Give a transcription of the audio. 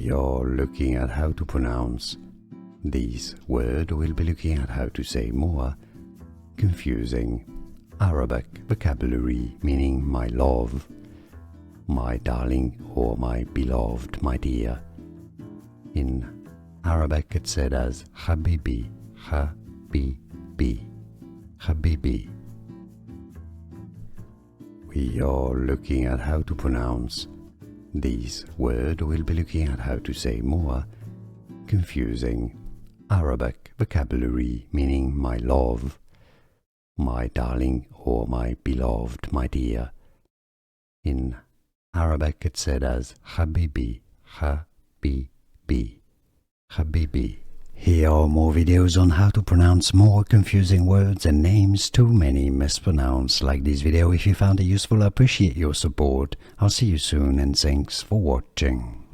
We are looking at how to pronounce these words. We'll be looking at how to say more confusing Arabic vocabulary, meaning my love, my darling, or my beloved, my dear. In Arabic it's said as Habibi, Habibi, Habibi. We are looking at how to pronounce these words. We'll be looking at how to say more confusing Arabic vocabulary, meaning my love, my darling, or my beloved, my dear. In Arabic it's said as Habibi, Habibi, Habibi. Here are more videos on how to pronounce more confusing words and names too many mispronounced. Like this video if you found it useful. I appreciate your support. I'll see you soon and thanks for watching.